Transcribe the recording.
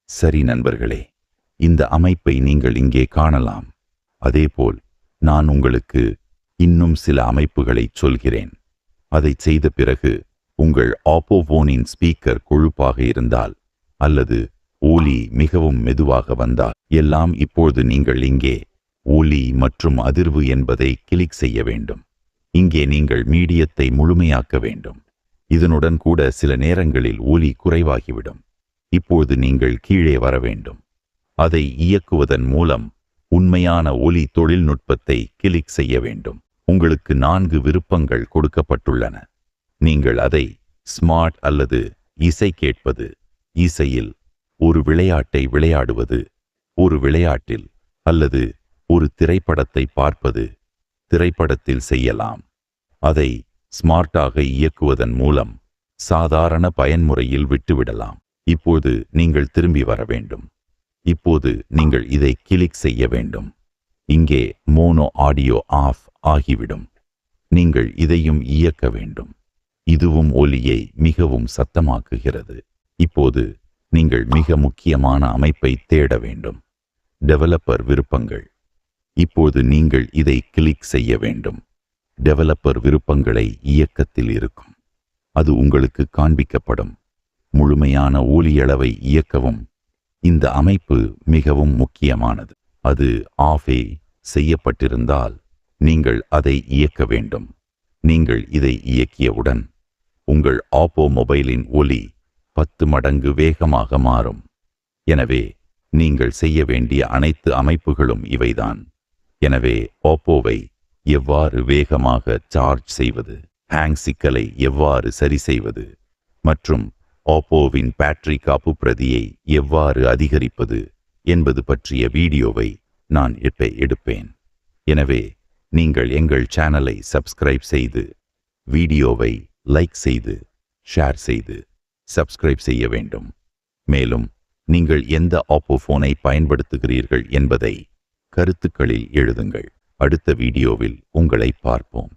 சரி நண்பர்களே, இந்த அமைப்பை நீங்கள் இங்கே காணலாம். அதேபோல் நான் உங்களுக்கு இன்னும் சில அமைப்புகளைச் சொல்கிறேன். அதைச் செய்த பிறகு உங்கள் ஆப்போ போனின் ஸ்பீக்கர் கொழுப்பாக இருந்தால் அல்லது ஒலி மிகவும் மெதுவாக வந்தால் எல்லாம் இப்போது நீங்கள் இங்கே ஒலி மற்றும் அதிர்வு என்பதை கிளிக் செய்ய வேண்டும். இங்கே நீங்கள் மீடியத்தை முழுமையாக்க வேண்டும். இதனுடன் கூட சில நேரங்களில் ஒலி குறைவாகிவிடும். இப்போது நீங்கள் கீழே வர வேண்டும். அதை இயக்குவதன் மூலம் உண்மையான ஒலி தொழில்நுட்பத்தை கிளிக் செய்ய வேண்டும். உங்களுக்கு 4 விருப்பங்கள் கொடுக்கப்பட்டுள்ளன. நீங்கள் அதை ஸ்மார்ட் அல்லது இசை கேட்பது, இசையில் ஒரு விளையாட்டை விளையாடுவது, ஒரு விளையாட்டில் அல்லது ஒரு திரைப்படத்தை பார்ப்பது, திரைப்படத்தில் செய்யலாம். அதை ஸ்மார்ட்டாக இயக்குவதன் மூலம் சாதாரண பயன்முறையில் விட்டுவிடலாம். இப்போது நீங்கள் திரும்பி வர வேண்டும். இப்போது நீங்கள் இதை கிளிக் செய்ய வேண்டும். இங்கே மோனோ ஆடியோ ஆஃப் ஆகிவிடும். நீங்கள் இதையும் இயக்க வேண்டும். இதுவும் ஒலியை மிகவும் சத்தமாக்குகிறது. இப்போது நீங்கள் மிக முக்கியமான அமைப்பை தேட வேண்டும். டெவலப்பர் விருப்பங்கள். இப்போது நீங்கள் இதை கிளிக் செய்ய வேண்டும். டெவலப்பர் விருப்பங்களை இயக்கத்தில் இருக்கும். அது உங்களுக்கு காண்பிக்கப்படும். முழுமையான ஒலியளவை இயக்கவும் இந்த அமைப்பு மிகவும் முக்கியமானது. அது ஆஃபே செய்யப்பட்டிருந்தால் நீங்கள் அதை இயக்க வேண்டும். நீங்கள் இதை இயக்கியவுடன் உங்கள் ஆப்போ மொபைலின் ஒலி 10 மடங்கு வேகமாக மாறும். எனவே நீங்கள் செய்ய வேண்டிய அனைத்து அமைப்புகளும் இவைதான். எனவே ஆப்போவை எவ்வாறு வேகமாக சார்ஜ் செய்வது, ஹேங் சிக்கலை எவ்வாறு சரி செய்வது மற்றும் ஆப்போவின் பேட்டரி காப்பு பிரதியை எவ்வாறு அதிகரிப்பது என்பது பற்றிய வீடியோவை நான் எடுப்பேன். எனவே நீங்கள் எங்கள் சேனலை சப்ஸ்கிரைப் செய்து, வீடியோவை லைக் செய்து, ஷேர் செய்து சப்ஸ்கிரைப் செய்ய வேண்டும். மேலும் நீங்கள் எந்த ஆப்போ போனை பயன்படுத்துகிறீர்கள் என்பதை கருத்துக்களில் எழுதுங்கள். அடுத்த வீடியோவில் உங்களை பார்ப்போம்.